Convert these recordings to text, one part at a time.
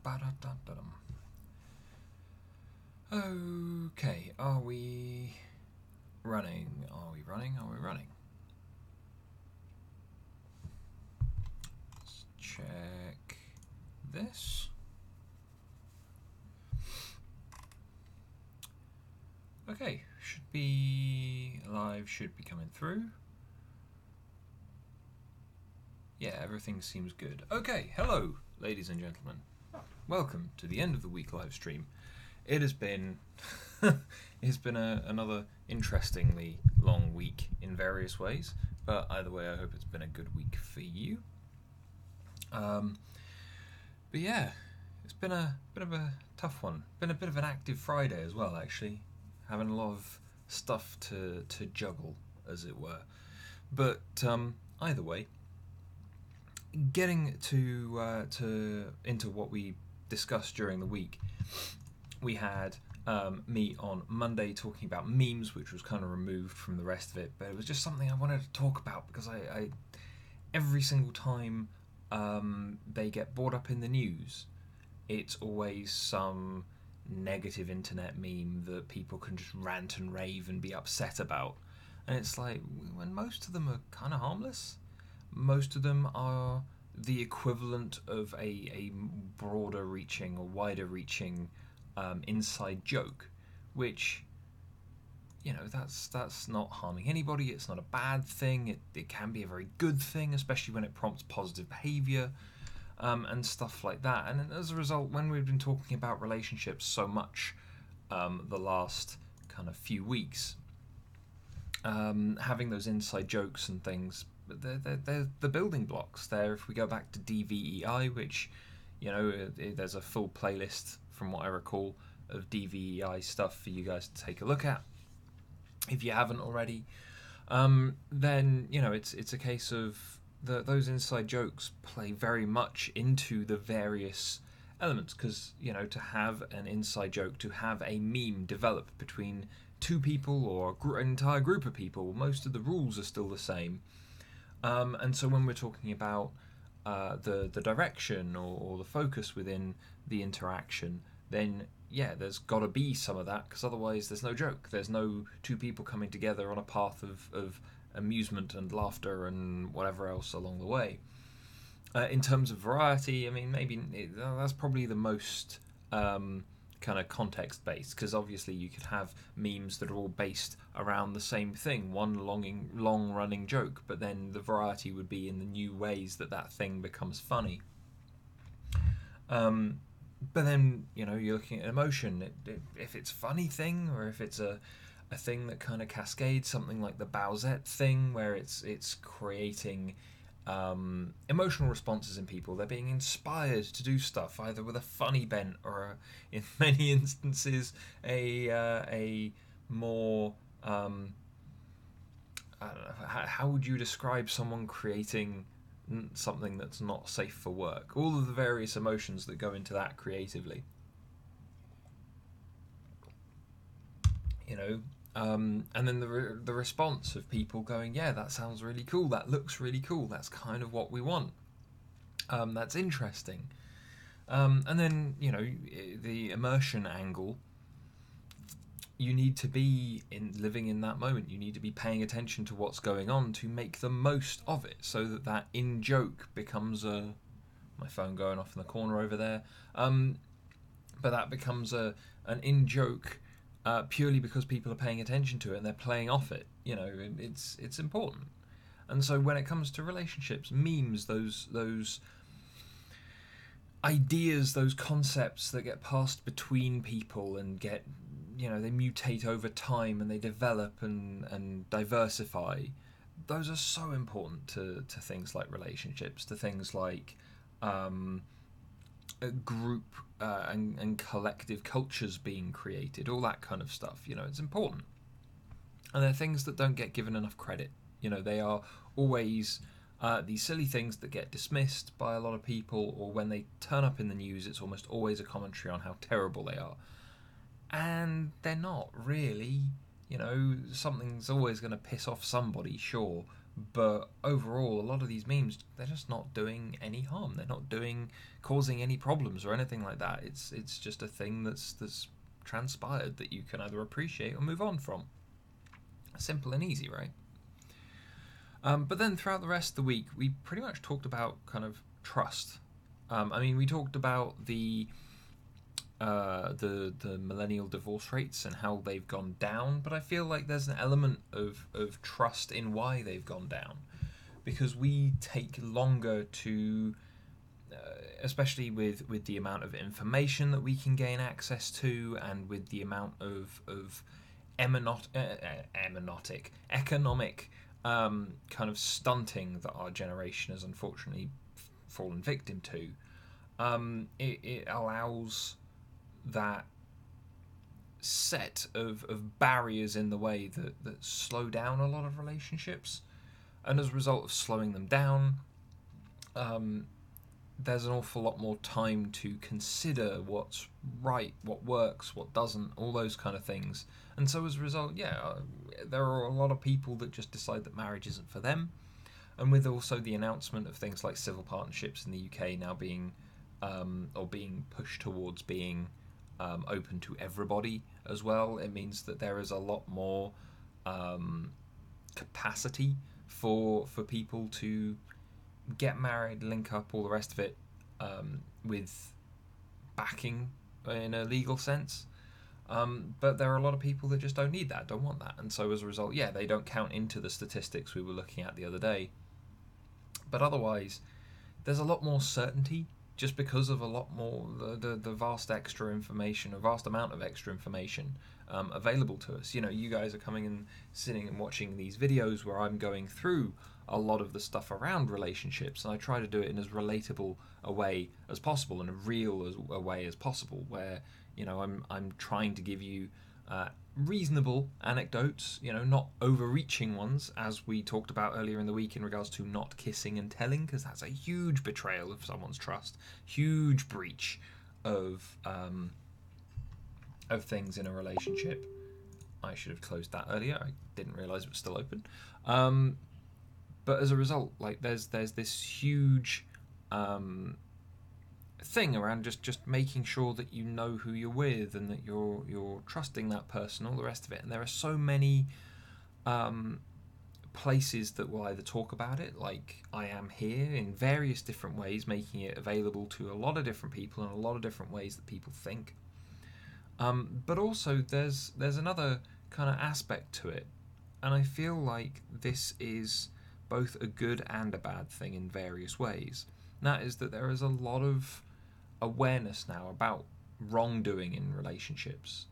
Ba-da-da-da-dum. Okay, are we running? Are we running? Are we running? Let's check this. Okay, should be live, should be coming through. Yeah, everything seems good. Okay, hello, ladies and gentlemen. Welcome to the end of the week live stream. It has been another interestingly long week in various ways, but either way, I hope it's been a good week for you. But yeah, it's been a bit of a tough one. Been a bit of an active Friday as well, actually, having a lot of stuff to juggle, as it were. But either way, getting to into what we discussed during the week, we had me on Monday talking about memes, which was kind of removed from the rest of it, but it was just something I wanted to talk about because I every single time they get brought up in the news, it's always some negative internet meme that people can just rant and rave and be upset about, and it's like, when most of them are kind of harmless, most of them are the equivalent of a broader reaching or wider reaching inside joke, which, you know, that's not harming anybody. It's not a bad thing. It can be a very good thing, especially when it prompts positive behavior and stuff like that. And as a result, when we've been talking about relationships so much the last kind of few weeks, having those inside jokes and things, they're the building blocks there. If we go back to DVEI, which, you know, there's a full playlist from what I recall of DVEI stuff for you guys to take a look at if you haven't already. Then, you know, it's a case of those inside jokes play very much into the various elements, because, you know, to have an inside joke, to have a meme develop between two people or an entire group of people, most of the rules are still the same. And so when we're talking about the direction or the focus within the interaction, then yeah, there's got to be some of that, because otherwise there's no joke. There's no two people coming together on a path of amusement and laughter and whatever else along the way. In terms of variety, I mean, maybe that's probably the most kind of context based, because obviously you could have memes that are all based around the same thing, one long running joke, but then the variety would be in the new ways that thing becomes funny. But then, you know, you're looking at emotion, if it's a funny thing or if it's a thing that kind of cascades, something like the Bowsette thing, where it's creating emotional responses in people. They're being inspired to do stuff either with a funny bent or in many instances a more I don't know, how would you describe someone creating something that's not safe for work? All of the various emotions that go into that creatively, you know. And then the response of people going, yeah, that sounds really cool, that looks really cool, that's kind of what we want, that's interesting. And then, you know, the immersion angle, you need to be living in that moment. You need to be paying attention to what's going on to make the most of it, so that in joke becomes my phone going off in the corner over there. But that becomes an in joke purely because people are paying attention to it and they're playing off it. You know, it's important. And so when it comes to relationships, memes, those ideas, those concepts that get passed between people and get, you know, they mutate over time and they develop and diversify, those are so important to things like relationships, to things like a group and collective cultures being created, all that kind of stuff. You know, it's important. And they're things that don't get given enough credit. You know, they are always these silly things that get dismissed by a lot of people, or when they turn up in the news, it's almost always a commentary on how terrible they are. And they're not really. You know, something's always going to piss off somebody, sure, But overall, a lot of these memes, they're just not doing any harm. They're not causing any problems or anything like that. It's just a thing that's transpired that you can either appreciate or move on from. Simple and easy, right? But then throughout the rest of the week, we pretty much talked about kind of trust. We talked about the millennial divorce rates and how they've gone down, but I feel like there's an element of trust in why they've gone down, because we take longer to, especially with the amount of information that we can gain access to, and with the amount of economic kind of stunting that our generation has unfortunately fallen victim to. It allows that set of barriers in the way that slow down a lot of relationships, and as a result of slowing them down, there's an awful lot more time to consider what's right, what works, what doesn't, all those kind of things. And so as a result, there are a lot of people that just decide that marriage isn't for them. And with also the announcement of things like civil partnerships in the UK now being pushed towards being open to everybody as well, it means that there is a lot more capacity for people to get married, link up, all the rest of it, with backing in a legal sense. But there are a lot of people that just don't need that, don't want that, and so as a result, they don't count into the statistics we were looking at the other day. But otherwise, there's a lot more certainty just because of a lot more the vast amount of extra information available to us. You guys are coming and sitting and watching these videos where I'm going through a lot of the stuff around relationships, and I try to do it in as relatable a way as possible and a real a way as possible, where I'm trying to give you reasonable anecdotes, not overreaching ones, as we talked about earlier in the week in regards to not kissing and telling, because that's a huge betrayal of someone's trust, huge breach of things in a relationship. I should have closed that earlier. I didn't realise it was still open. But as a result, there's this huge thing around just making sure that you know who you're with and that you're trusting that person, all the rest of it. And there are so many places that will either talk about it, like I Am Here, in various different ways, making it available to a lot of different people in a lot of different ways that people think. But also there's another kind of aspect to it, and I feel like this is both a good and a bad thing in various ways. And that is that there is a lot of awareness now about wrongdoing in relationships,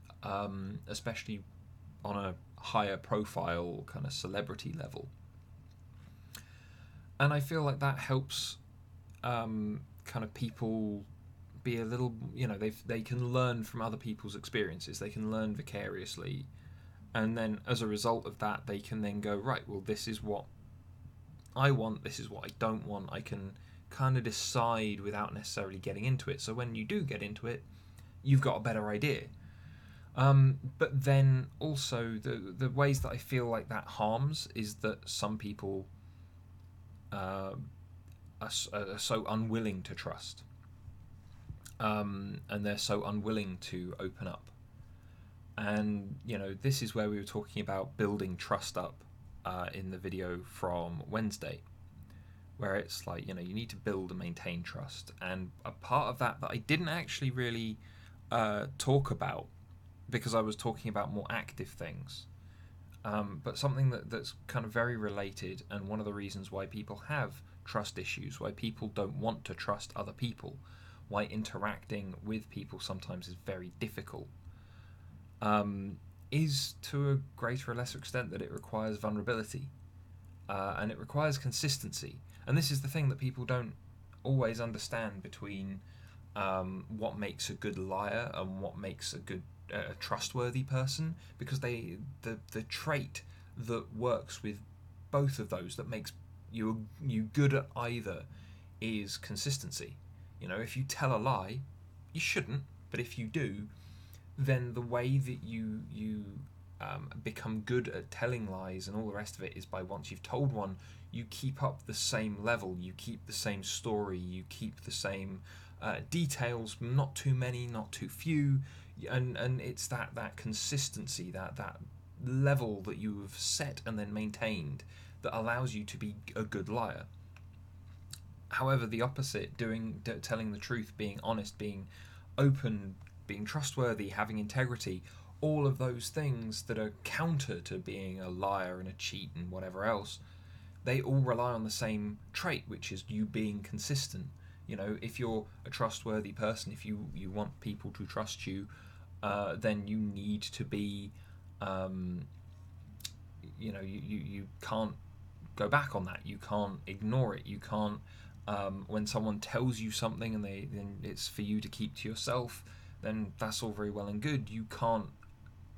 especially on a higher profile kind of celebrity level. And I feel like that helps kind of people be a little, they can learn from other people's experiences, they can learn vicariously, and then as a result of that, they can then go, right, well, this is what I want, this is what I don't want. I can kind of decide without necessarily getting into it. So when you do get into it, you've got a better idea. But then also the ways that I feel like that harms is that some people are so unwilling to trust, and they're so unwilling to open up. And this is where we were talking about building trust up in the video from Wednesday, where it's like, you need to build and maintain trust. And a part of that I didn't actually really talk about, because I was talking about more active things, but something that's kind of very related, and one of the reasons why people have trust issues, why people don't want to trust other people, why interacting with people sometimes is very difficult, is to a greater or lesser extent that it requires vulnerability, and it requires consistency. And this is the thing that people don't always understand between what makes a good liar and what makes a good trustworthy person, because the trait that works with both of those, that makes you good at either, is consistency. If you tell a lie, you shouldn't, but if you do, then the way that you become good at telling lies and all the rest of it is by once you've told one, you keep up the same level, you keep the same story, you keep the same details, not too many, not too few, and it's that consistency, that level that you have set and then maintained that allows you to be a good liar. However, the opposite, telling the truth, being honest, being open, being trustworthy, having integrity, all of those things that are counter to being a liar and a cheat and whatever else, they all rely on the same trait, which is you being consistent. You know, if you're a trustworthy person, if you want people to trust you, then you need to be, you can't go back on that. You can't ignore it. You can't, when someone tells you something and then it's for you to keep to yourself, then that's all very well and good. You can't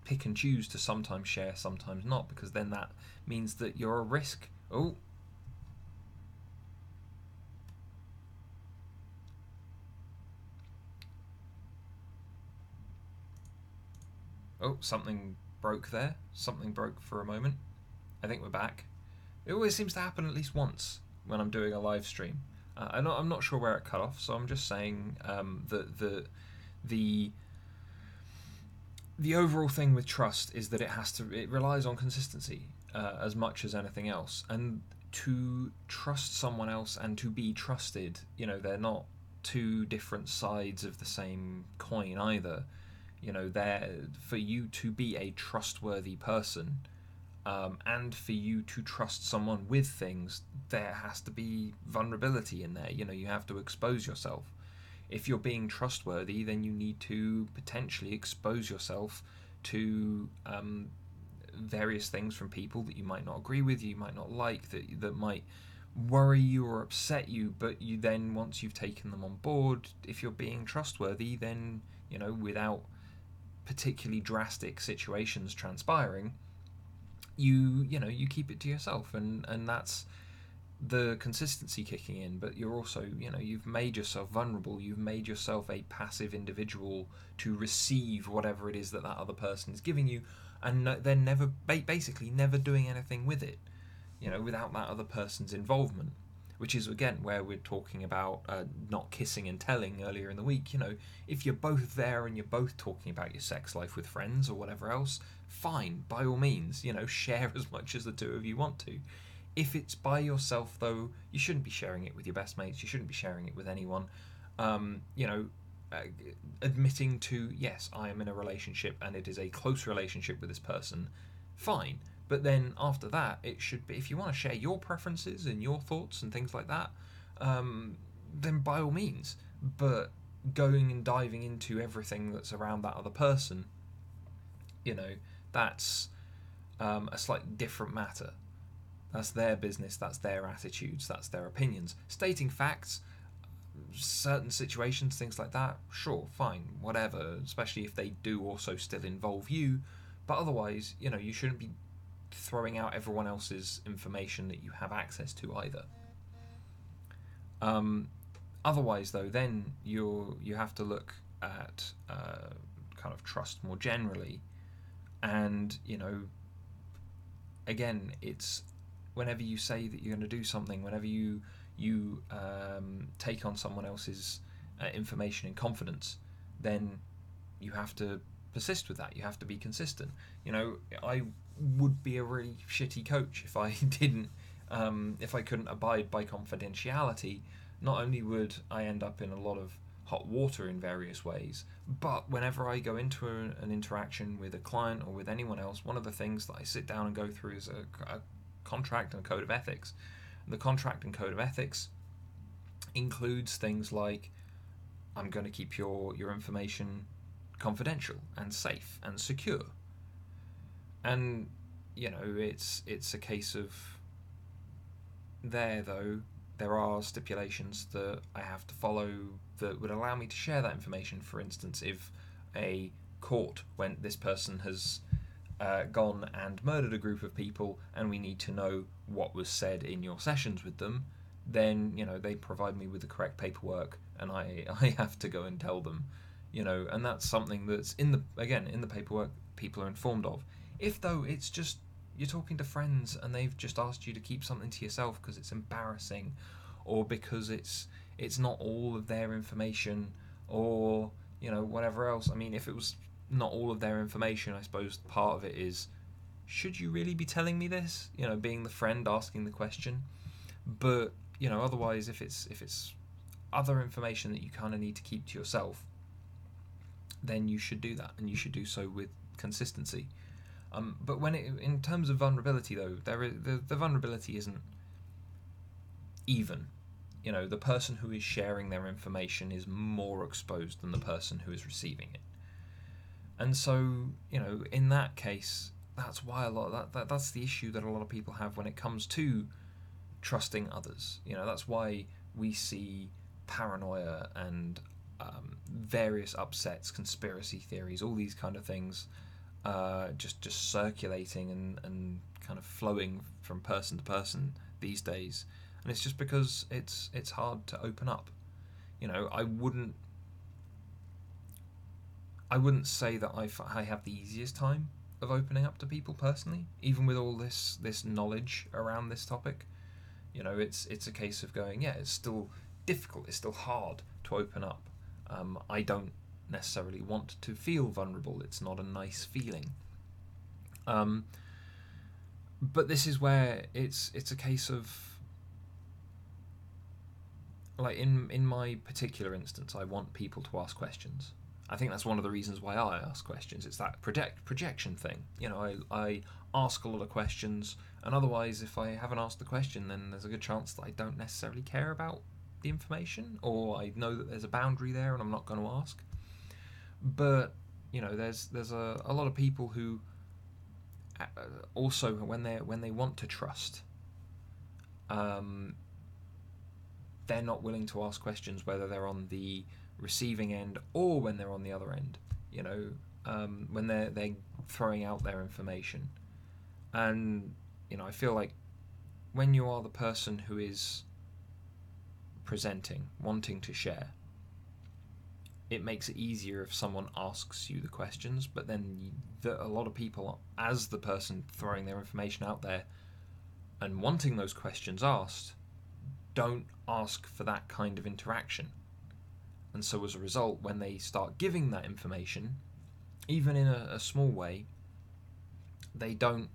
pick and choose to sometimes share, sometimes not, because then that means that you're a risk. Something broke there. Something broke for a moment. I think we're back. It always seems to happen at least once when I'm doing a live stream. I'm not sure where it cut off, so I'm just saying that the overall thing with trust is that it relies on consistency as much as anything else, and to trust someone else and to be trusted, they're not two different sides of the same coin either. They're for you to be a trustworthy person, and for you to trust someone with things, there has to be vulnerability in there. You have to expose yourself. If you're being trustworthy, then you need to potentially expose yourself to various things from people that you might not agree with, you might not like, that might worry you or upset you. But you then, once you've taken them on board, if you're being trustworthy, then without particularly drastic situations transpiring, you keep it to yourself, and that's the consistency kicking in. But you're also, you've made yourself vulnerable, you've made yourself a passive individual to receive whatever it is that other person is giving you, and they're basically never doing anything with it, without that other person's involvement. Which is, again, where we're talking about not kissing and telling earlier in the week. If you're both there and you're both talking about your sex life with friends or whatever else, fine, by all means, share as much as the two of you want to. If it's by yourself, though, you shouldn't be sharing it with your best mates, you shouldn't be sharing it with anyone. Admitting to, yes, I am in a relationship and it is a close relationship with this person, fine. But then after that, it should be, if you want to share your preferences and your thoughts and things like that, then by all means. But going and diving into everything that's around that other person, that's a slightly different matter. That's their business, that's their attitudes, that's their opinions. Stating facts, certain situations, things like that, sure, fine, whatever, especially if they do also still involve you. But otherwise, you shouldn't be throwing out everyone else's information that you have access to either. Otherwise, though, then you have to look at kind of trust more generally, and again, it's whenever you say that you're going to do something, whenever you take on someone else's information in confidence, then you have to persist with that. You have to be consistent. I would be a really shitty coach if I didn't, if I couldn't abide by confidentiality. Not only would I end up in a lot of hot water in various ways, but whenever I go into an interaction with a client or with anyone else, one of the things that I sit down and go through is a contract and a code of ethics. The contract and code of ethics includes things like, I'm going to keep your information confidential and safe and secure. And it's a case of, there are stipulations that I have to follow that would allow me to share that information. For instance, if a court, when this person has gone and murdered a group of people and we need to know what was said in your sessions with them, then they provide me with the correct paperwork and I have to go and tell them, and that's something that's in the paperwork people are informed of. If though it's just you're talking to friends and they've just asked you to keep something to yourself because it's embarrassing, or because it's not all of their information, or whatever else. I mean, if it was not all of their information, I suppose part of it is, should you really be telling me this? Being the friend asking the question. But otherwise, if it's other information that you kind of need to keep to yourself, then you should do that, and you should do so with consistency. But in terms of vulnerability, though, the vulnerability isn't even. The person who is sharing their information is more exposed than the person who is receiving it. And so, in that case, that's why that's the issue that a lot of people have when it comes to trusting others. That's why we see paranoia and various upsets, conspiracy theories, all these kind of things just circulating and kind of flowing from person to person these days. And it's just because it's hard to open up. I wouldn't say that I have the easiest time of opening up to people personally, even with all this knowledge around this topic. It's a case of going, yeah, it's still difficult, it's still hard to open up. I don't necessarily want to feel vulnerable. It's not a nice feeling. But this is where it's a case of, like, in my particular instance, I want people to ask questions. I think that's one of the reasons why I ask questions. It's that projection thing. I ask a lot of questions, and otherwise, if I haven't asked the question, then there's a good chance that I don't necessarily care about the information, or I know that there's a boundary there and I'm not going to ask. But there's a lot of people who also, when they want to trust, they're not willing to ask questions, whether they're on the receiving end or when they're on the other end. When they're throwing out their information. And I feel like when you are the person who is presenting, wanting to share, it makes it easier if someone asks you the questions. But then a lot of people, as the person throwing their information out there and wanting those questions asked, don't ask for that kind of interaction. And so as a result, when they start giving that information, even in a small way, they don't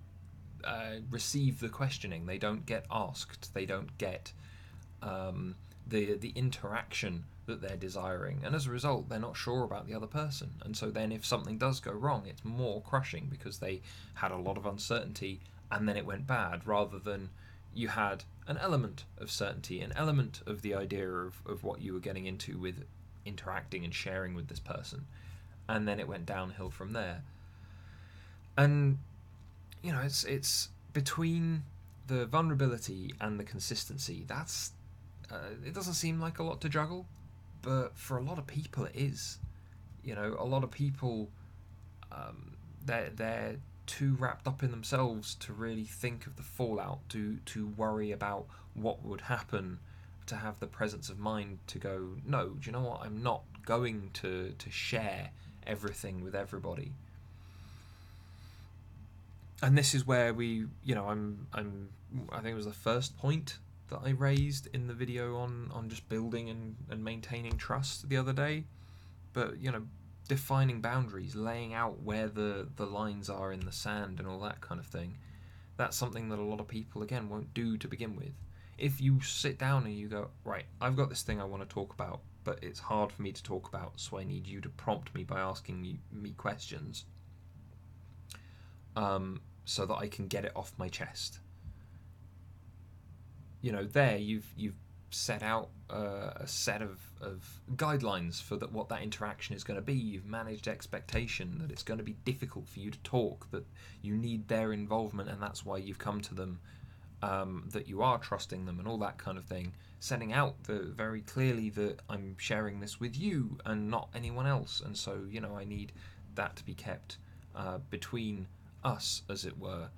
receive the questioning. They don't get asked. They don't get the interaction that they're desiring. And as a result, they're not sure about the other person. And so then if something does go wrong, it's more crushing because they had a lot of uncertainty and then it went bad, rather than you had an element of certainty, an element of the idea of what you were getting into with interacting and sharing with this person, and then it went downhill from there. And it's between the vulnerability and the consistency, that's it doesn't seem like a lot to juggle, but for a lot of people it is. A lot of people, they're too wrapped up in themselves to really think of the fallout, to worry about what would happen, to have the presence of mind to go, no, do you know what, I'm not going to share everything with everybody. And this is where we, I think it was the first point that I raised in the video on just building and maintaining trust the other day. But defining boundaries, laying out where the lines are in the sand and all that kind of thing, that's something that a lot of people, again, won't do to begin with. If you sit down and you go, right, I've got this thing I want to talk about, but it's hard for me to talk about, so I need you to prompt me by asking me questions, so that I can get it off my chest. There you've set out a set of guidelines for what that interaction is going to be. You've managed expectation that it's going to be difficult for you to talk, that you need their involvement, and that's why you've come to them, that you are trusting them and all that kind of thing, setting out very clearly that I'm sharing this with you and not anyone else, and so I need that to be kept between us, as it were.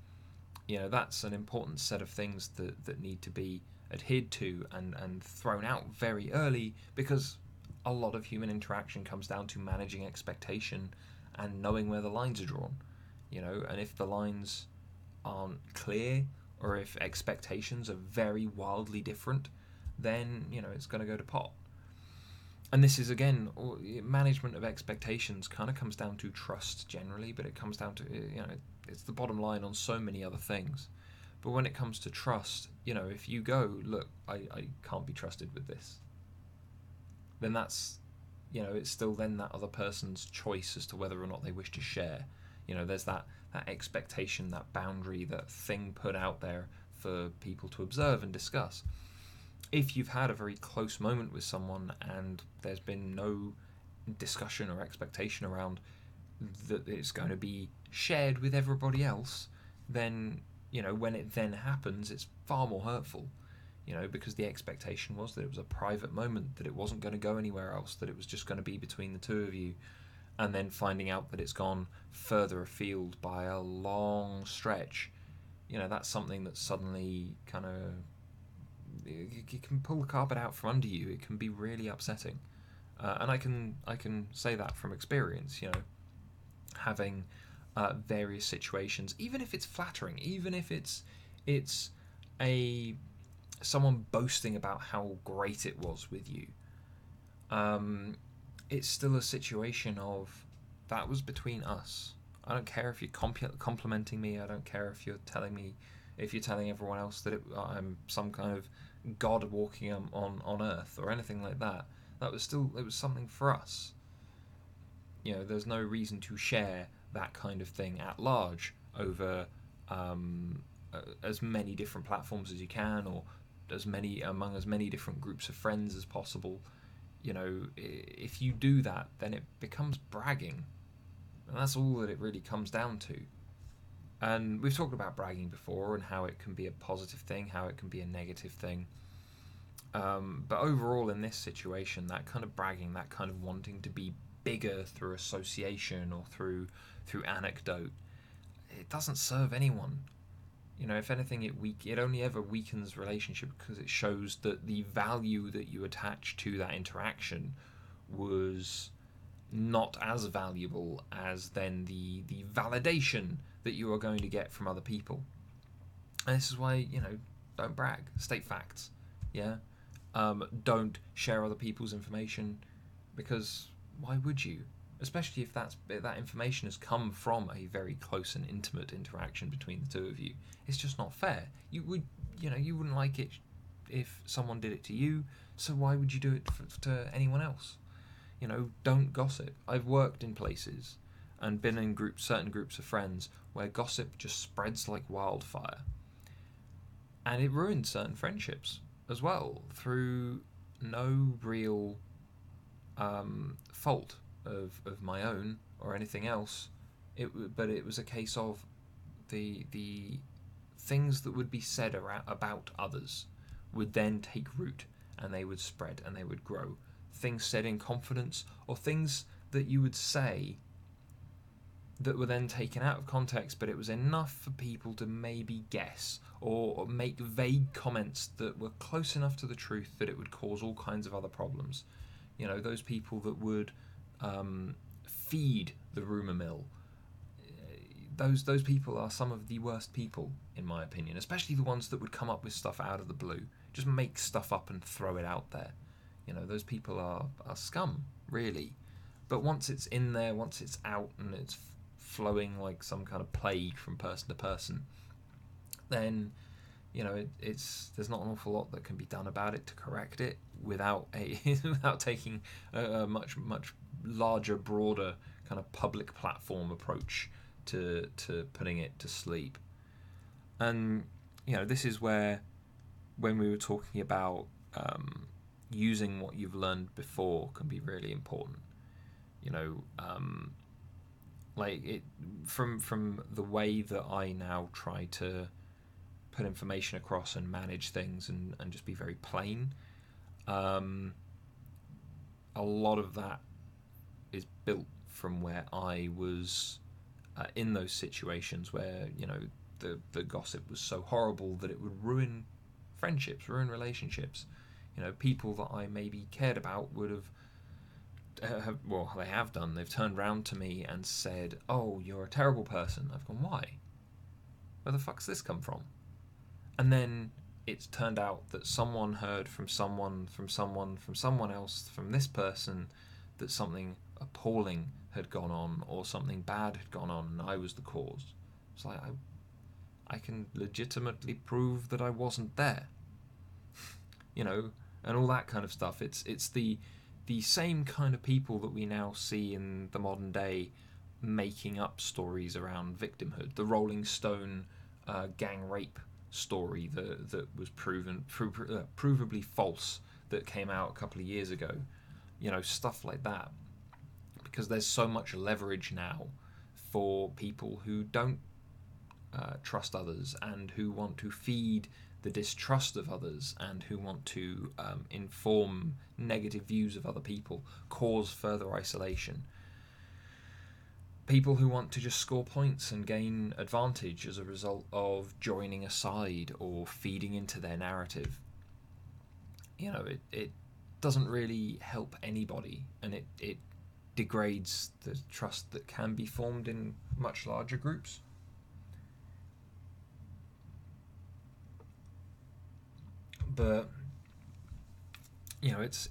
That's an important set of things that need to be adhered to and thrown out very early, because a lot of human interaction comes down to managing expectation and knowing where the lines are drawn. and if the lines aren't clear, or if expectations are very wildly different, then it's going to go to pot. And this is, again, management of expectations kind of comes down to trust generally, but it comes down to, it's the bottom line on so many other things. But when it comes to trust, if you go, look, I can't be trusted with this, then that's, it's still then that other person's choice as to whether or not they wish to share. There's that expectation, that boundary, that thing put out there for people to observe and discuss. If you've had a very close moment with someone and there's been no discussion or expectation around that it's going to be shared with everybody else, then, when it then happens, it's far more hurtful, because the expectation was that it was a private moment, that it wasn't going to go anywhere else, that it was just going to be between the two of you, and then finding out that it's gone further afield by a long stretch, that's something that suddenly kind of, it can pull the carpet out from under you. It can be really upsetting, and I can say that from experience. Having various situations, even if it's flattering, even if it's someone boasting about how great it was with you, it's still a situation of that was between us. I don't care if you're complimenting me. I don't care if you're telling everyone else that I'm some kind of god walking on earth or anything like that. It was something for us. There's no reason to share that kind of thing at large over as many different platforms as you can, or among as many different groups of friends as possible. If you do that, then it becomes bragging, and that's all that it really comes down to. And we've talked about bragging before and how it can be a positive thing, how it can be a negative thing. But overall, in this situation, that kind of bragging, that kind of wanting to be bigger through association or through anecdote, it doesn't serve anyone. If anything, it only ever weakens relationship, because it shows that the value that you attach to that interaction was not as valuable as then the validation that you are going to get from other people. And this is why, don't brag, state facts. Yeah. Don't share other people's information, because why would you? Especially if that information has come from a very close and intimate interaction between the two of you. It's just not fair. You wouldn't like it if someone did it to you, so why would you do it to anyone else? Don't gossip. I've worked in places and been in certain groups of friends where gossip just spreads like wildfire, and it ruins certain friendships as well through no real fault of my own or anything else. But it was a case of the things that would be said about others would then take root, and they would spread and they would grow. Things said in confidence, or things that you would say that were then taken out of context, but it was enough for people to maybe guess or make vague comments that were close enough to the truth that it would cause all kinds of other problems. Those people that would feed the rumour mill. Those people are some of the worst people, in my opinion, especially the ones that would come up with stuff out of the blue. Just make stuff up and throw it out there. Those people are scum, really. But once it's in there, once it's out and it's flowing like some kind of plague from person to person, then there's not an awful lot that can be done about it to correct it without taking a much larger, broader kind of public platform approach to putting it to sleep. And this is where, when we were talking about using what you've learned before, can be really important. Like it from the way that I now try to put information across and manage things and just be very plain. A lot of that is built from where I was in those situations where the gossip was so horrible that it would ruin friendships, ruin relationships. People that I maybe cared about would have well, they have done. They've turned round to me and said, "Oh, you're a terrible person." I've gone, "Why? Where the fuck's this come from?" And then it's turned out that someone heard from someone, from someone, from someone else, from this person, that something appalling had gone on or something bad had gone on, and I was the cause. It's like I can legitimately prove that I wasn't there, you know, and all that kind of stuff. It's the same kind of people that we now see in the modern day making up stories around victimhood. The Rolling Stone gang rape story that was provably false, that came out a couple of years ago. You know, stuff like that. Because there's so much leverage now for people who don't trust others, and who want to feed the distrust of others, and who want to inform negative views of other people, cause further isolation. People who want to just score points and gain advantage as a result of joining a side or feeding into their narrative. You know, it doesn't really help anybody, and it degrades the trust that can be formed in much larger groups. But you know, it's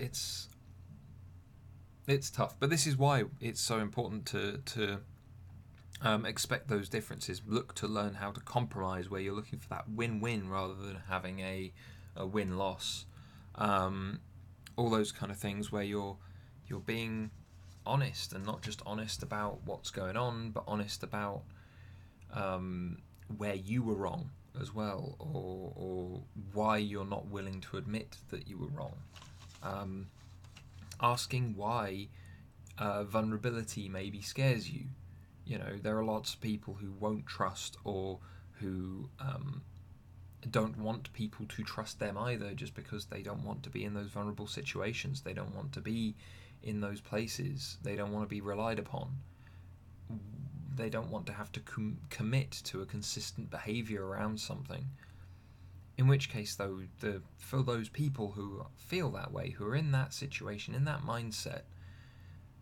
tough. But this is why it's so important to expect those differences. Look to learn how to compromise where you're looking for that win-win rather than having a win-loss. All those kind of things where you're being honest, and not just honest about what's going on, but honest about where you were wrong as well, or why you're not willing to admit that you were wrong. Asking why vulnerability maybe scares you. You know, there are lots of people who won't trust, or who don't want people to trust them either, just because they don't want to be in those vulnerable situations. They don't want to be in those places. They don't want to be relied upon. They don't want to have to commit to a consistent behaviour around something. In which case, though, for those people who feel that way, who are in that situation, in that mindset,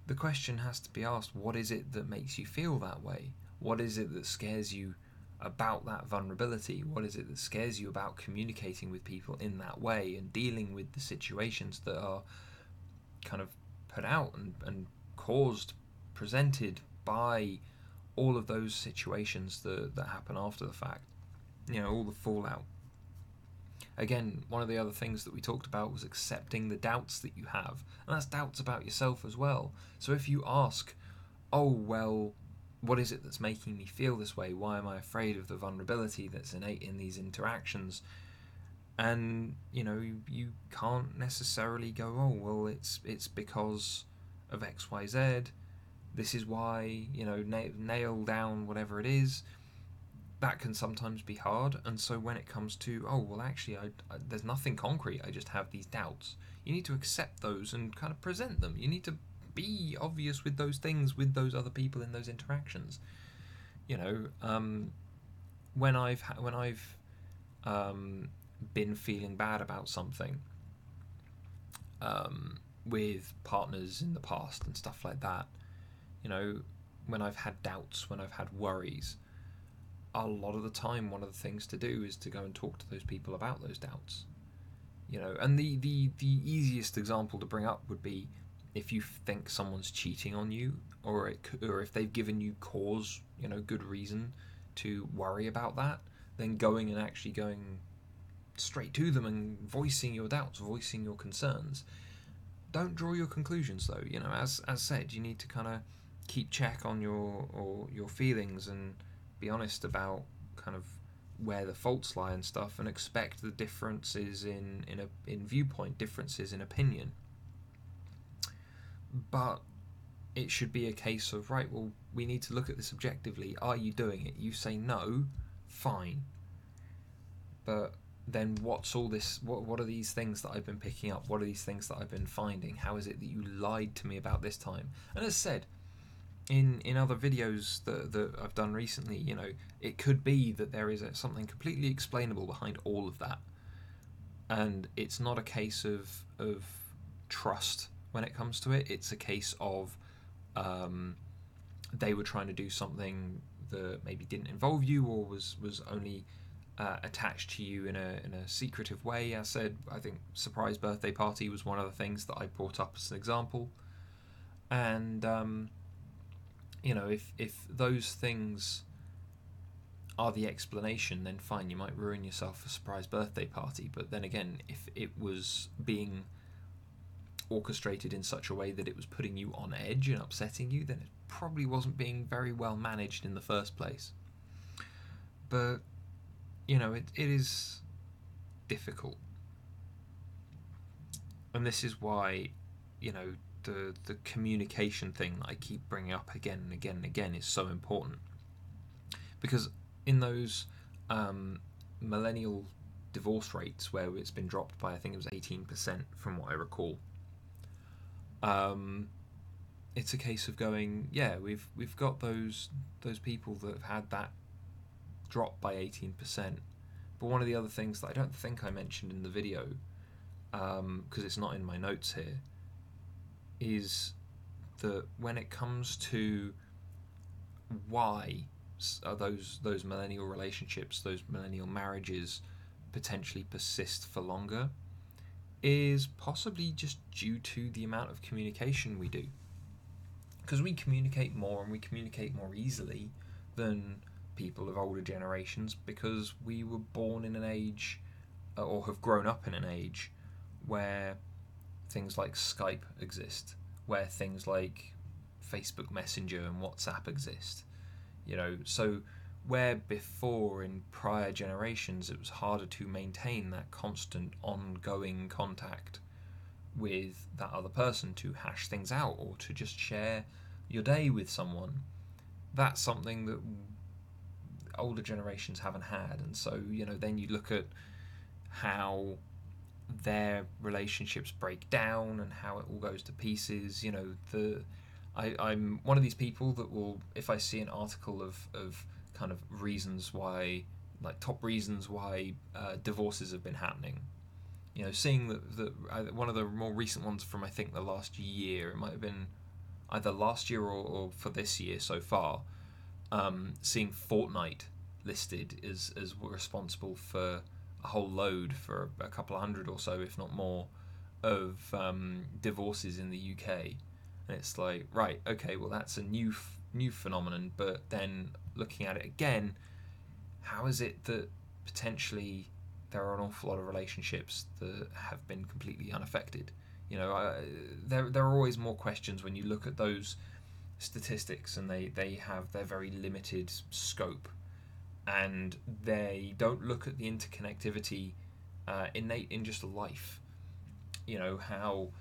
the question has to be asked, what is it that makes you feel that way? What is it that scares you about that vulnerability? What is it that scares you about communicating with people in that way and dealing with the situations that are kind of put out and caused, presented by all of those situations that happen after the fact? You know, all the fallout. Again, one of the other things that we talked about was accepting the doubts that you have, and that's doubts about yourself as well. So if you ask, oh, well, what is it that's making me feel this way? Why am I afraid of the vulnerability that's innate in these interactions? And, you know, you can't necessarily go, oh, well, it's because of X, Y, Z. This is why, you know, nail down whatever it is. That can sometimes be hard. And so when it comes to, oh, well, actually, there's nothing concrete, I just have these doubts, you need to accept those and kind of present them. You need to be obvious with those things, with those other people in those interactions. You know, when I've been feeling bad about something with partners in the past and stuff like that, you know, when I've had doubts, when I've had worries, a lot of the time one of the things to do is to go and talk to those people about those doubts. You know, and the easiest example to bring up would be if you think someone's cheating on you, or if they've given you cause, you know, good reason to worry about that, then going straight to them and voicing your doubts, voicing your concerns. Don't draw your conclusions though. You know, as said, you need to kind of keep check on your feelings and be honest about kind of where the faults lie and stuff, and expect the differences in viewpoint, differences in opinion. But it should be a case of, right, well, we need to look at this objectively. Are you doing it? You say no, fine. But then what's all this? What are these things that I've been picking up? What are these things that I've been finding? How is it that you lied to me about this time? And as said, in other videos that I've done recently, you know, it could be that there is something completely explainable behind all of that, and it's not a case of trust when it comes to it. It's a case of they were trying to do something that maybe didn't involve you, or was only attached to you in a secretive way. As I said, I think surprise birthday party was one of the things that I brought up as an example. And if those things are the explanation, then fine, you might ruin yourself a surprise birthday party. But then again, if it was being orchestrated in such a way that it was putting you on edge and upsetting you, then it probably wasn't being very well managed in the first place. But it is difficult, and this is why the communication thing that I keep bringing up again and again and again is so important, because in those millennial divorce rates where it's been dropped by, I think it was 18% from what I recall, it's a case of going, yeah, we've got those people that have had that drop by 18%. But one of the other things that I don't think I mentioned in the video, because it's not in my notes here, is that when it comes to why those millennial relationships, those millennial marriages potentially persist for longer, is possibly just due to the amount of communication we do. Because we communicate more, and we communicate more easily than people of older generations, because we were born in an age, or have grown up in an age, where things like Skype exist, where things like Facebook Messenger and WhatsApp exist. So where before in prior generations it was harder to maintain that constant ongoing contact with that other person, to hash things out or to just share your day with someone, that's something that older generations haven't had. And so then you look at how their relationships break down and how it all goes to pieces. I'm one of these people that will, if I see an article of kind of reasons why, like top reasons why divorces have been happening, seeing that one of the more recent ones from, I think, the last year, it might have been either last year or for this year so far, seeing Fortnite listed as responsible for a whole load, for a couple of hundred or so, if not more, of divorces in the UK. And it's like, right, okay, well, that's a new phenomenon, but then looking at it again, how is it that potentially there are an awful lot of relationships that have been completely unaffected? There are always more questions when you look at those statistics, and they have their very limited scope, and they don't look at the interconnectivity innate in just life. How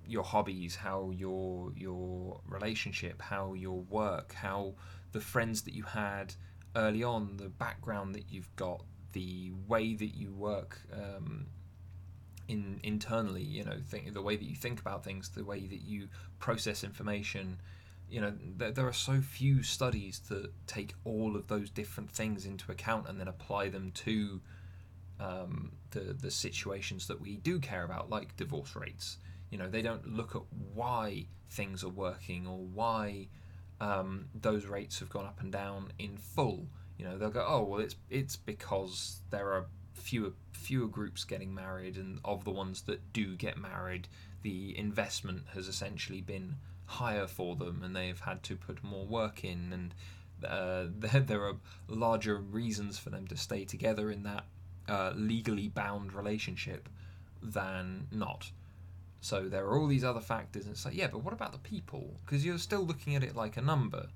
your hobbies, how your relationship, how your work, how the friends that you had early on, the background that you've got, the way that you work internally, the way that you think about things, the way that you process information. There are so few studies that take all of those different things into account and then apply them to the situations that we do care about, like divorce rates. They don't look at why things are working, or why those rates have gone up and down in full. They'll go, oh well, it's because there are fewer groups getting married, and of the ones that do get married, the investment has essentially been higher for them, and they've had to put more work in, and there are larger reasons for them to stay together in that legally bound relationship than not. So there are all these other factors, and it's like, yeah, but what about the people? Because you're still looking at it like a number.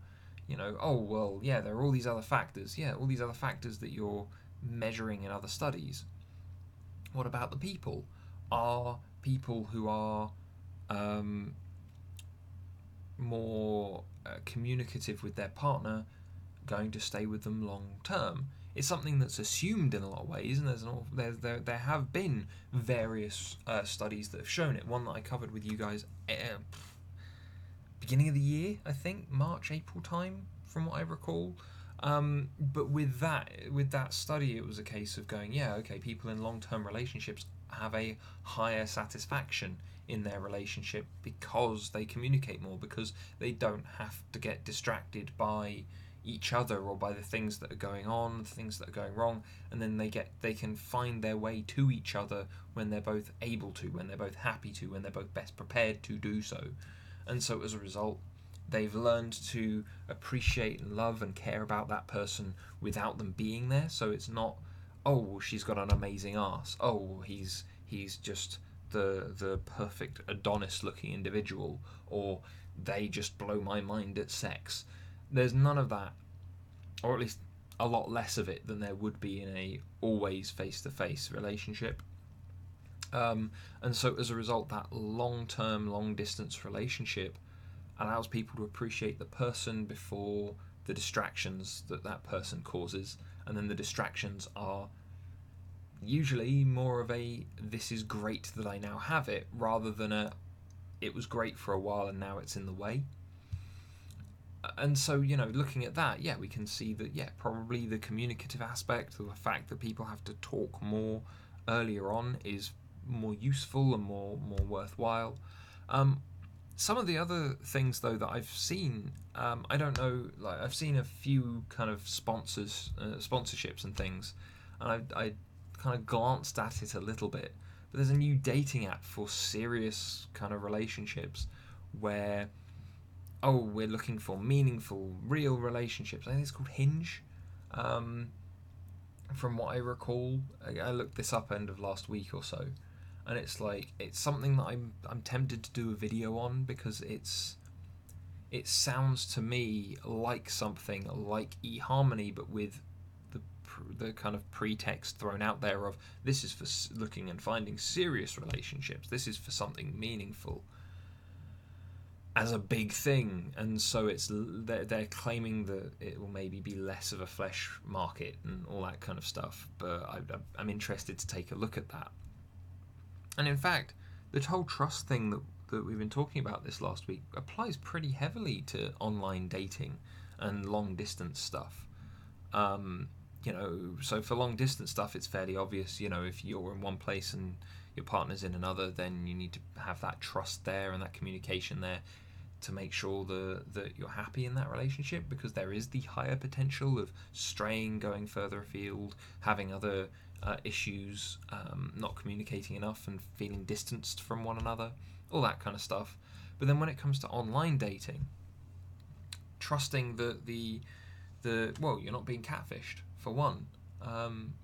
Oh well, yeah, there are all these other factors. Yeah, all these other factors that you're measuring in other studies. What about the people? Are people who are more communicative with their partner going to stay with them long term? It's something that's assumed in a lot of ways, and there have been various studies that have shown it. One that I covered with you guys beginning of the year, I think, March, April time, from what I recall. But with that study, it was a case of going, yeah, okay, people in long-term relationships have a higher satisfaction in their relationship because they communicate more, because they don't have to get distracted by each other or by the things that are going on, the things that are going wrong, and then they can find their way to each other when they're both able to, when they're both happy to, when they're both best prepared to do so. And so as a result, they've learned to appreciate and love and care about that person without them being there. So it's not, oh, well, she's got an amazing ass. Oh, he's just the perfect Adonis looking individual, or they just blow my mind at sex. There's none of that, or at least a lot less of it than there would be in a always face-to-face relationship. And so as a result, that long-term, long-distance relationship allows people to appreciate the person before the distractions that person causes. And then the distractions are usually more of a, this is great that I now have it, rather than a, it was great for a while and now it's in the way. And so, looking at that, we can see that, probably the communicative aspect, or the fact that people have to talk more earlier on, is more useful and more worthwhile. Some of the other things, though, that I've seen, I don't know, like I've seen a few kind of sponsorships and things, and I kind of glanced at it a little bit. But there's a new dating app for serious kind of relationships where, oh, we're looking for meaningful, real relationships. I think it's called Hinge. From what I recall, I looked this up end of last week or so, and it's something that I'm tempted to do a video on, because it sounds to me like something like eHarmony, but with the kind of pretext thrown out there of, this is for looking and finding serious relationships, this is for something meaningful, as a big thing. And so they're claiming that it will maybe be less of a flesh market and all that kind of stuff, but I'm interested to take a look at that. And in fact, the whole trust thing that we've been talking about this last week applies pretty heavily to online dating and long distance stuff. So for long distance stuff, it's fairly obvious. If you're in one place and your partner's in another, then you need to have that trust there and that communication there to make sure that you're happy in that relationship, because there is the higher potential of straying, going further afield, having other issues, not communicating enough and feeling distanced from one another, all that kind of stuff. But then when it comes to online dating, trusting that you're not being catfished, for one,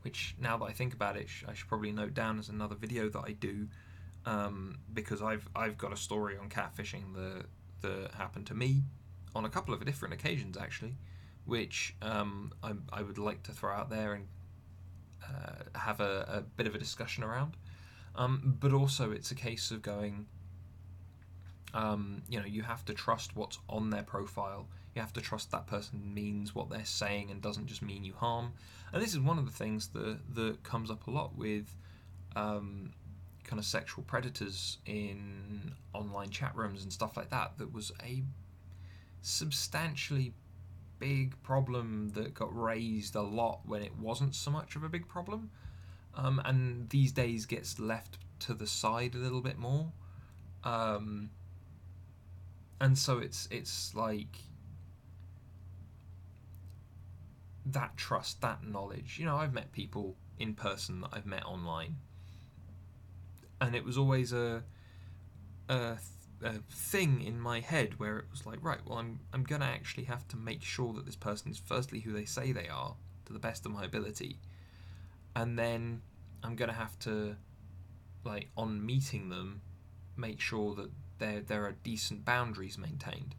which, now that I think about it, I should probably note down as another video that I do, because I've got a story on catfishing that happened to me on a couple of different occasions, actually, which I would like to throw out there and have a bit of a discussion around. But also, it's a case of going, you have to trust what's on their profile. You have to trust that person means what they're saying and doesn't just mean you harm. And this is one of the things that comes up a lot with kind of sexual predators in online chat rooms and stuff like that. That was a substantially big problem that got raised a lot when it wasn't so much of a big problem, and these days gets left to the side a little bit more. And so it's like that trust, that knowledge. I've met people in person that I've met online, and it was always a thing in my head where it was like, right, well, I'm gonna actually have to make sure that this person is firstly who they say they are, to the best of my ability, and then I'm gonna have to, like, on meeting them, make sure that there are decent boundaries maintained.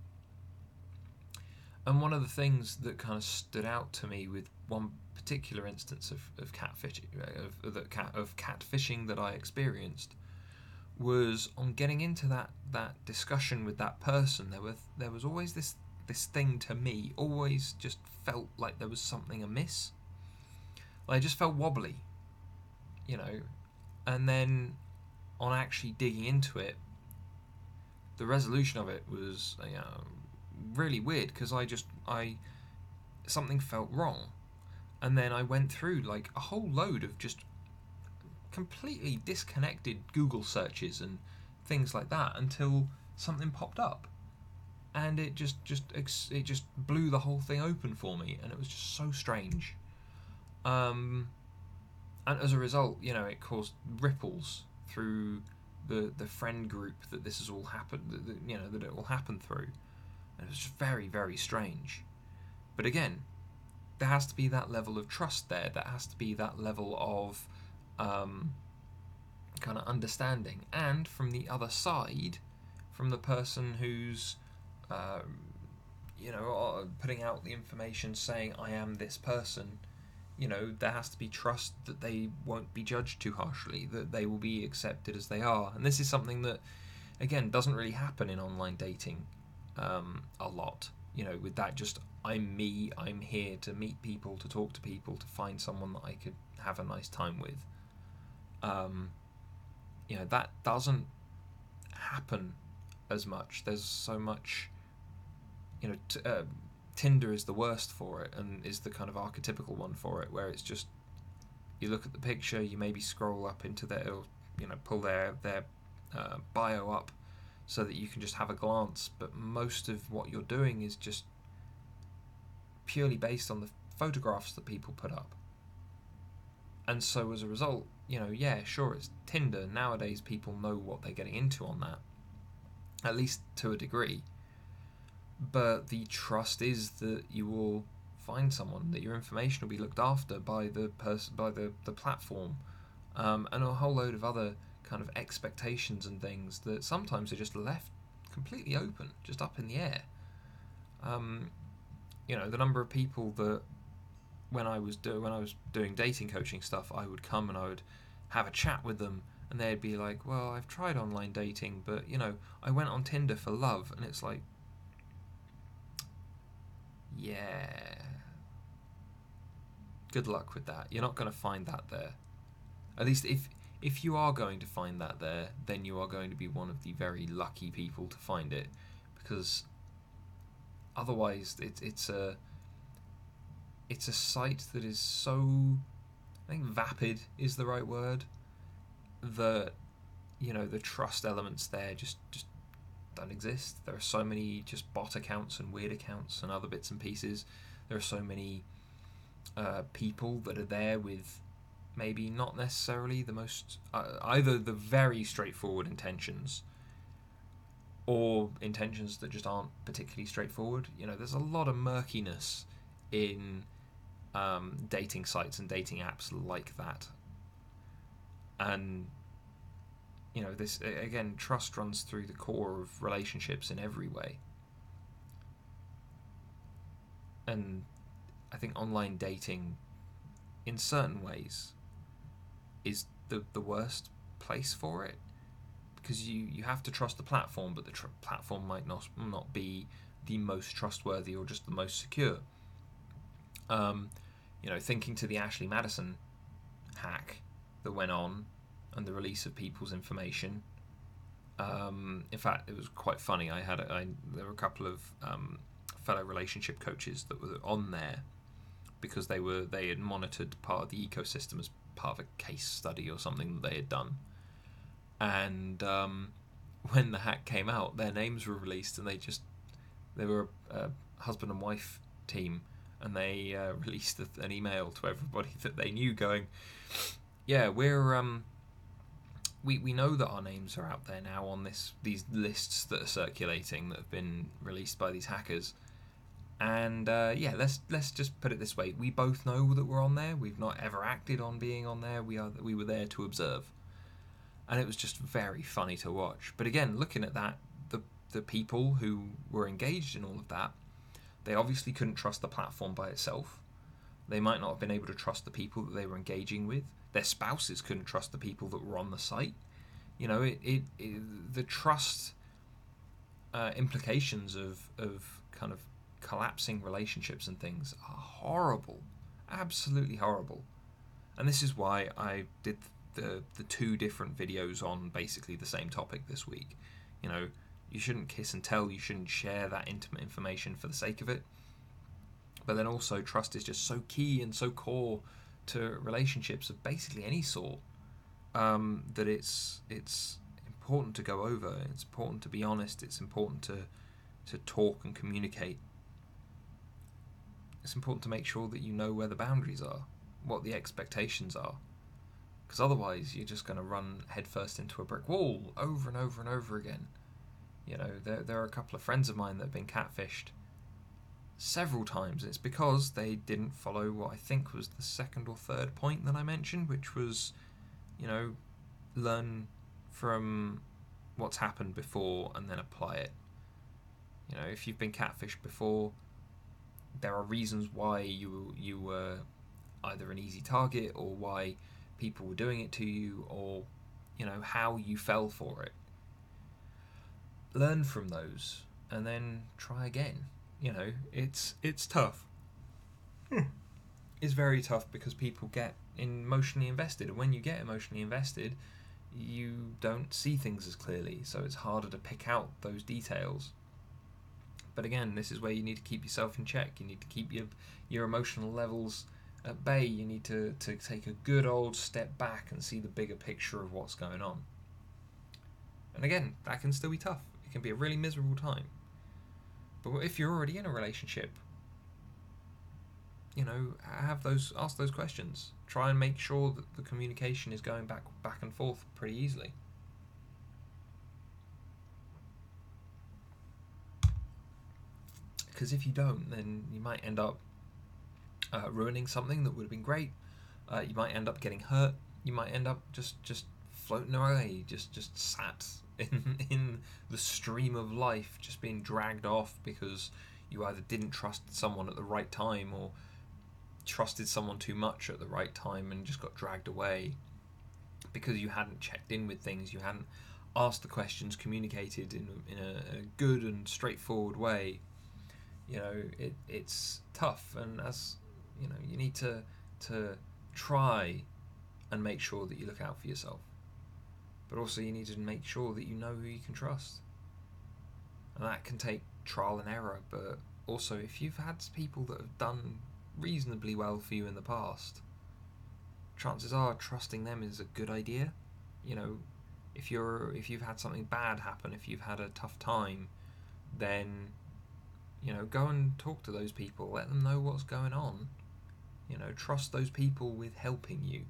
And one of the things that kind of stood out to me with one particular instance of catfishing that I experienced was on getting into that discussion with that person. There was always this thing to me, always just felt like there was something amiss. Like, I just felt wobbly, and then on actually digging into it, the resolution of it was really weird, because something felt wrong, and then I went through like a whole load of just completely disconnected Google searches and things like that until something popped up, and it just blew the whole thing open for me, and it was just so strange. And as a result, it caused ripples through the friend group that this has all happened, that it all happened through, and it was just very, very strange. But again, there has to be that level of trust there. There has to be that level of kind of understanding, and from the other side, from the person who's putting out the information saying I am this person, there has to be trust that they won't be judged too harshly, that they will be accepted as they are. And this is something that, again, doesn't really happen in online dating a lot. With that, just I'm me, I'm here to meet people, to talk to people, to find someone that I could have a nice time with. That doesn't happen as much. There's so much, Tinder is the worst for it, and is the kind of archetypical one for it, where it's just, you look at the picture, you maybe scroll up into their, pull their bio up so that you can just have a glance, but most of what you're doing is just purely based on the photographs that people put up. And so as a result, sure, it's Tinder. Nowadays people know what they're getting into on that, at least to a degree. But the trust is that you will find someone, that your information will be looked after by the person, by the platform, and a whole load of other kind of expectations and things that sometimes are just left completely open, just up in the air. The number of people that when I was doing dating coaching stuff, I would come and I would have a chat with them, and they'd be like, "Well, I've tried online dating, but I went on Tinder for love," and it's like, yeah, good luck with that. You're not going to find that there. At least if you are going to find that there, then you are going to be one of the very lucky people to find it, because otherwise it's a site that is so, I think vapid is the right word, that the trust elements there just don't exist. There are so many just bot accounts and weird accounts and other bits and pieces. There are so many people that are there with maybe not necessarily the most either the very straightforward intentions, or intentions that just aren't particularly straightforward. There's a lot of murkiness in dating sites and dating apps like that. And this, again, trust runs through the core of relationships in every way. And I think online dating, in certain ways, is the worst place for it, because you have to trust the platform, but the platform might not be the most trustworthy or just the most secure. Thinking to the Ashley Madison hack that went on, and the release of people's information. In fact, it was quite funny. There were a couple of fellow relationship coaches that were on there because they had monitored part of the ecosystem as part of a case study or something that they had done. And when the hack came out, their names were released, and they were a husband and wife team, and they released an email to everybody that they knew, going, "Yeah, we know that our names are out there now on these lists that are circulating, that have been released by these hackers. And let's just put it this way: we both know that we're on there. We've not ever acted on being on there. We were there to observe." And it was just very funny to watch. But again, looking at that, the people who were engaged in all of that, they obviously couldn't trust the platform by itself. They might not have been able to trust the people that they were engaging with. Their spouses couldn't trust the people that were on the site. The trust implications of kind of collapsing relationships and things are horrible, absolutely horrible. And this is why I did the two different videos on basically the same topic this week. You shouldn't kiss and tell, you shouldn't share that intimate information for the sake of it. But then also, trust is just so key and so core to relationships of basically any sort, that it's important to go over. It's important to be honest. It's important to talk and communicate. It's important to make sure that you know where the boundaries are, what the expectations are. Because otherwise you're just going to run headfirst into a brick wall over and over and over again. You know, there are a couple of friends of mine that have been catfished several times. It's because they didn't follow what I think was the second or third point that I mentioned, which was, you know, learn from what's happened before and then apply it. You know, if you've been catfished before, there are reasons why you were either an easy target, or why people were doing it to you, or, you know, how you fell for it. Learn from those and then try again. You know, it's tough. It's very tough because people get emotionally invested, and when you get emotionally invested, you don't see things as clearly, so it's harder to pick out those details. But again, this is where you need to keep yourself in check. You need to keep your emotional levels at bay. You need to take a good old step back and see the bigger picture of what's going on. And again, that can still be tough. It can be a really miserable time. But if you're already in a relationship, you know, ask those questions. Try and make sure that the communication is going back and forth pretty easily. Because if you don't, then you might end up ruining something that would have been great. You might end up getting hurt. You might end up just floating away, just sat in the stream of life, just being dragged off because you either didn't trust someone at the right time, or trusted someone too much at the right time and just got dragged away because you hadn't checked in with things, you hadn't asked the questions, communicated in a good and straightforward way. You know, it's tough, and as you know, you need to try and make sure that you look out for yourself. But also you need to make sure that you know who you can trust. And that can take trial and error, but also if you've had people that have done reasonably well for you in the past, chances are trusting them is a good idea. You know, if you've had something bad happen, if you've had a tough time, then, you know, go and talk to those people, let them know what's going on. You know, trust those people with helping you.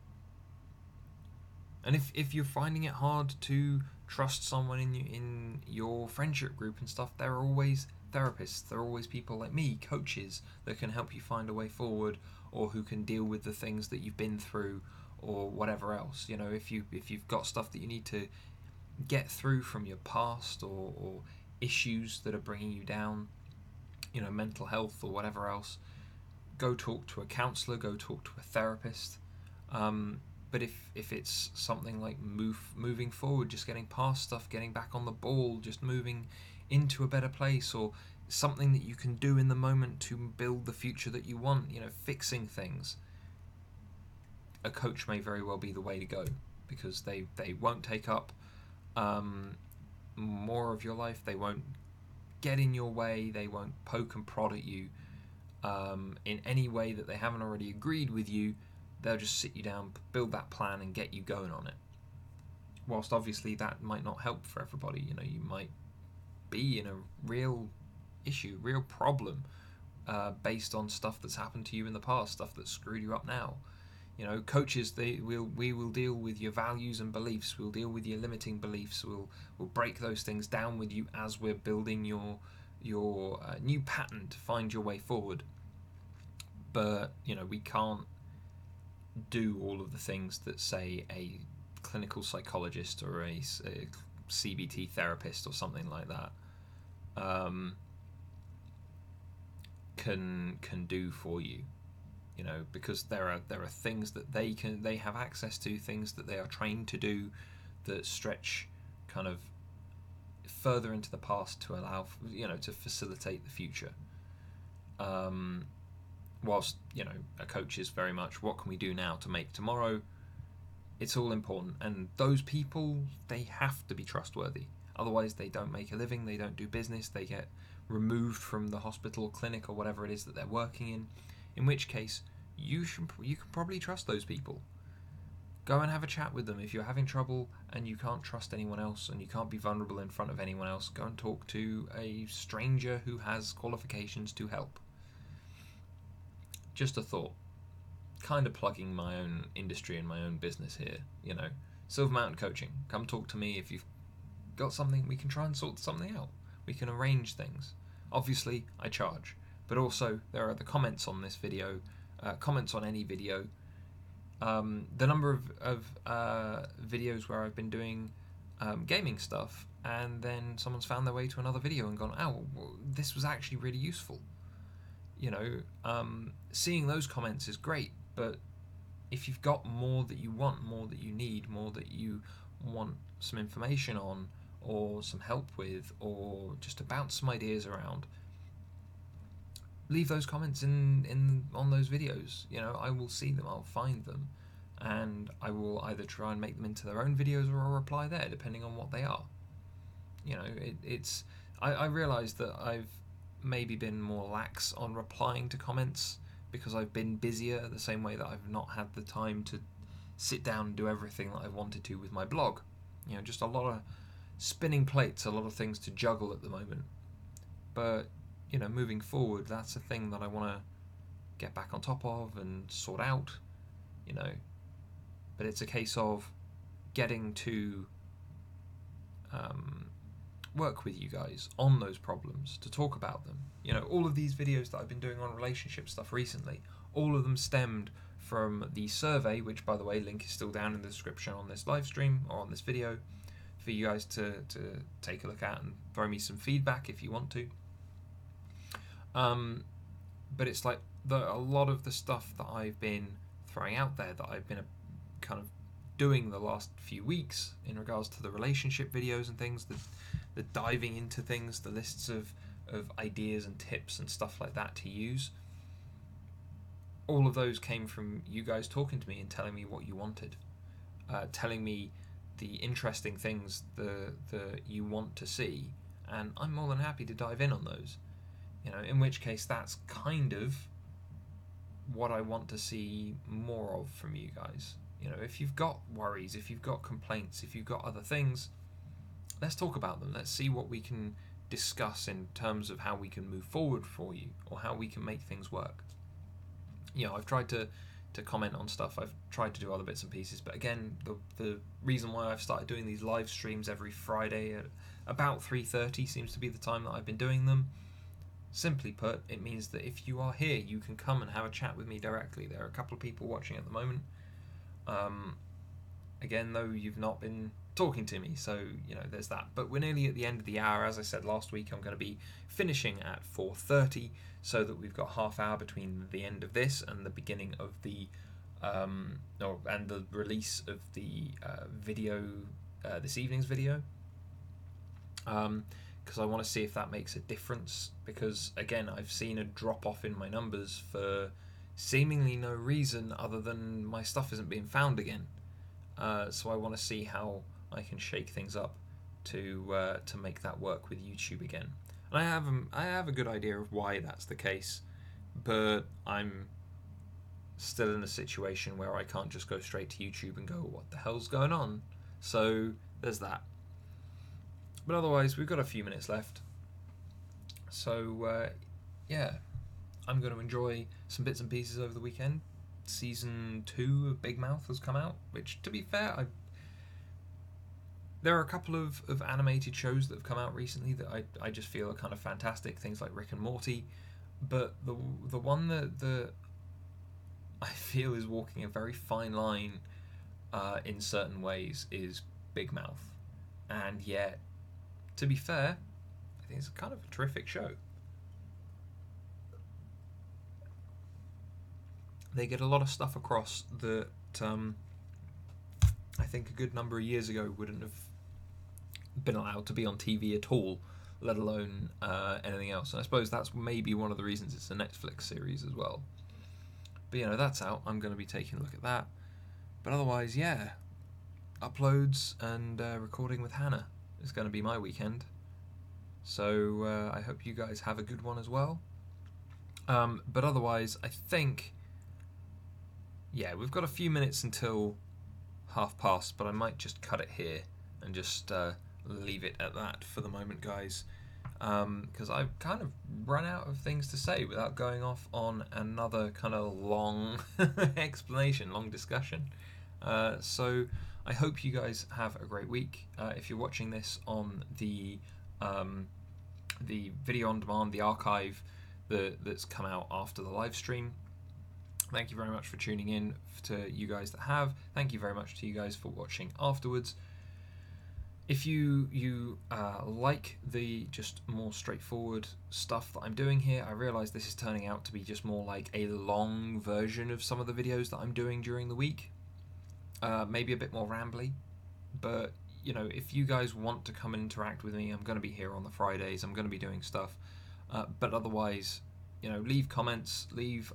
And if you're finding it hard to trust someone in your friendship group and stuff, there are always therapists. There are always people like me, coaches, that can help you find a way forward, or who can deal with the things that you've been through, or whatever else. You know, if you've got stuff that you need to get through from your past, or issues that are bringing you down, you know, mental health or whatever else, go talk to a counsellor, go talk to a therapist. But if it's something like moving forward, just getting past stuff, getting back on the ball, just moving into a better place, or something that you can do in the moment to build the future that you want, you know, fixing things, a coach may very well be the way to go, because they won't take up more of your life, they won't get in your way, they won't poke and prod at you in any way that they haven't already agreed with you. They'll just sit you down, build that plan, and get you going on it. Whilst obviously that might not help for everybody. You know, you might be in a real issue, real problem, based on stuff that's happened to you in the past, stuff that's screwed you up now. You know, coaches, we will deal with your values and beliefs. We'll deal with your limiting beliefs. We'll break those things down with you as we're building your new pattern to find your way forward. But you know, we can't do all of the things that, say, a clinical psychologist or a CBT therapist or something like that can do for you. You know, because there are things that they have access to, things that they are trained to do, that stretch kind of further into the past to allow, you know, to facilitate the future. Whilst, you know, a coach is very much, what can we do now to make tomorrow? It's all important, and those people, they have to be trustworthy. Otherwise they don't make a living, they don't do business, they get removed from the hospital or clinic or whatever it is that they're working in which case you can probably trust those people. Go and have a chat with them. If you're having trouble and you can't trust anyone else and you can't be vulnerable in front of anyone else, go and talk to a stranger who has qualifications to help. Just a thought. Kind of plugging my own industry and my own business here, you know. Silver Mountain Coaching. Come talk to me if you've got something. We can try and sort something out. We can arrange things. Obviously, I charge. But also, there are the comments on this video, comments on any video. The number of videos where I've been doing gaming stuff, and then someone's found their way to another video and gone, oh, well, this was actually really useful. You know, seeing those comments is great, but if you've got more that you want, more that you need, more that you want some information on, or some help with, or just to bounce some ideas around, leave those comments on those videos. You know, I will see them, I'll find them, and I will either try and make them into their own videos or I'll reply there, depending on what they are. You know, I realise that I've maybe been more lax on replying to comments because I've been busier, the same way that I've not had the time to sit down and do everything that I've wanted to with my blog. You know, just a lot of spinning plates, a lot of things to juggle at the moment. But, you know, moving forward, that's a thing that I want to get back on top of and sort out, you know. But it's a case of getting to work with you guys on those problems, to talk about them. You know, all of these videos that I've been doing on relationship stuff recently, all of them stemmed from the survey, which, by the way, link is still down in the description on this live stream or on this video for you guys to take a look at and throw me some feedback if you want to. But it's like a lot of the stuff that I've been throwing out there, that I've been kind of doing the last few weeks in regards to the relationship videos and things, the diving into things, the lists of ideas and tips and stuff like that to use. All of those came from you guys talking to me and telling me what you wanted, telling me the interesting things that you want to see, and I'm more than happy to dive in on those. You know, in which case that's kind of what I want to see more of from you guys. You know, if you've got worries, if you've got complaints, if you've got other things, let's talk about them. Let's see what we can discuss in terms of how we can move forward for you, or how we can make things work. You know, I've tried to comment on stuff, I've tried to do other bits and pieces, but again, the reason why I've started doing these live streams every Friday at about 3:30 seems to be the time that I've been doing them. Simply put, it means that if you are here, you can come and have a chat with me directly. There are a couple of people watching at the moment. Again, though, you've not been talking to me, so, you know, there's that. But we're nearly at the end of the hour. As I said last week, I'm going to be finishing at 4:30, so that we've got half hour between the end of this and the beginning of the and the release of the video, this evening's video. Because I want to see if that makes a difference, because again, I've seen a drop off in my numbers for seemingly no reason other than my stuff isn't being found again. So I want to see how I can shake things up to make that work with YouTube again. And I have a good idea of why that's the case, but I'm still in a situation where I can't just go straight to YouTube and go, what the hell's going on? So there's that. But otherwise, we've got a few minutes left. So, yeah, I'm going to enjoy some bits and pieces over the weekend. Season 2 of Big Mouth has come out, which, to be fair, there are a couple of animated shows that have come out recently that I just feel are kind of fantastic. Things like Rick and Morty. But the one that I feel is walking a very fine line in certain ways is Big Mouth. And yet, to be fair, I think it's kind of a terrific show. They get a lot of stuff across that I think a good number of years ago wouldn't have been allowed to be on TV at all, let alone anything else. And I suppose that's maybe one of the reasons it's a Netflix series as well. But, you know, that's out. I'm going to be taking a look at that. But otherwise, yeah, uploads and recording with Hannah is going to be my weekend. So I hope you guys have a good one as well. But otherwise, I think, yeah, we've got a few minutes until half-past, but I might just cut it here and just leave it at that for the moment, guys, because I've kind of run out of things to say without going off on another kind of long explanation, long discussion. So I hope you guys have a great week. If you're watching this on the video on demand, the archive that's come out after the live stream, thank you very much for tuning in. To you guys that have, thank you very much to you guys for watching afterwards. If you like the just more straightforward stuff that I'm doing here, I realise this is turning out to be just more like a long version of some of the videos that I'm doing during the week. Maybe a bit more rambly, but you know, if you guys want to come and interact with me, I'm going to be here on the Fridays. I'm going to be doing stuff, but otherwise, you know, leave comments, leave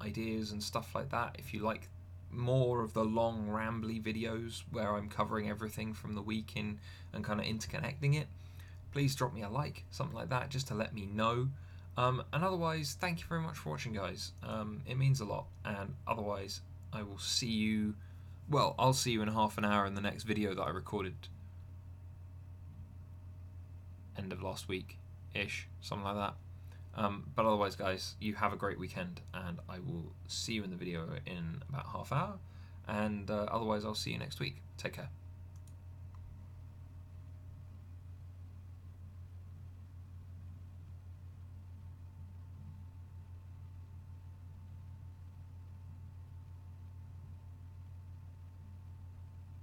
ideas and stuff like that. If you like more of the long rambly videos where I'm covering everything from the week in and kind of interconnecting it, please drop me a like, something like that, just to let me know. And otherwise, thank you very much for watching, guys. It means a lot. And otherwise, I will see you. Well, I'll see you in half an hour in the next video that I recorded end of last week-ish, something like that. But otherwise, guys, you have a great weekend, and I will see you in the video in about half hour. And otherwise, I'll see you next week. Take care.